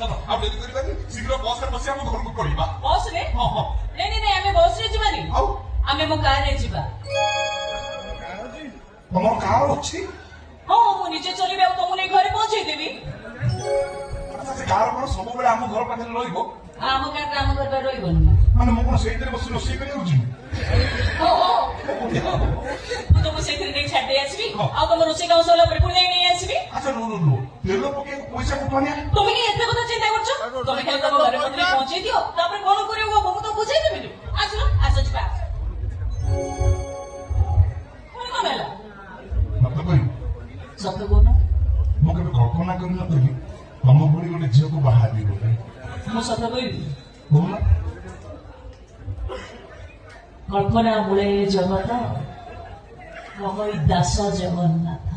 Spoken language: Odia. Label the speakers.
Speaker 1: ଚାଲ ଆଉ ଡେରି କରିବାନି ଶୀଘ୍ର ବସ୍ ରେ ବସି ଆମ ଘରକୁ ପଳେଇବା।
Speaker 2: ବସ୍ ରେ?
Speaker 1: ହଁ ହଁ
Speaker 2: ନାଇଁ ଆମେ ବସ୍ ରେ ଯିବାନି,
Speaker 1: ଆଉ
Speaker 2: ଆମେ ମୋ କାର୍ ରେ ଯିବା।
Speaker 1: ତମର କାର ଅଛି?
Speaker 2: ହଁ ମୁଁ ନିଜେ ଚଲେଇବି ଆଉ ତମକୁ ନେଇ ଘରେ ପହଞ୍ଚେଇଦେବି।
Speaker 1: ଆଚ୍ଛା ସେ କାର କଣ ସବୁବେଳେ ଆମ ଘର ପାଖରେ ରହିବ?
Speaker 2: ଆମ କାର୍ ଆମ ଘର ପାଖରେ ରହିବନି।
Speaker 1: ମାନେ ମୁଁ କଣ ସେଇଥିରେ ବସି ରୋଷେଇ କରିବାକୁ ଯିବି?
Speaker 2: ମୁଁ ତମକୁ ସେଇଥିରେ ନେଇ ଛାଡି ଦେଇ ଆସିବି ଆଉ ତମ ରୋଷେଇ କାମ ସରିଲା ପରେ ପୁଣି ଯାଇ ନେଇ ଆସିବି।
Speaker 1: ଆଚ୍ଛା ରୁହ ତେଲ ପକେଇବାକୁ ପଇସା କୋଉଠୁ ଆଣିବା?
Speaker 2: ତମେ କି ଏତେ କଥା ଚିନ୍ତା କରୁଛ? ତମେ ଖାଲି ତମ ଘରେ ପାଖରେ ପହଞ୍ଚେଇ ଦିଅ, ତାପରେ କଣ କରିବ ମୁଁ ତ ବୁଝେଇ ଦେବି। ଆସ ଯିବା। ପୁଣି କଣ ହେଲା?
Speaker 1: ମତେ କହିବୁ
Speaker 2: ସତ କହୁନ?
Speaker 1: ମୁଁ କେବେ କଳ୍ପନା କରିନଥିଲି ତମ ଭଳି ଗୋଟେ ଝିଅକୁ ବାହା ହେବି ବୋଲି।
Speaker 2: ମୁଁ ସତ କହିବି?
Speaker 1: କହୁନ।
Speaker 2: କଳ୍ପନା ମୂଳେ ଜଗତ, ଦାସ ଜଗନ୍ନାଥ।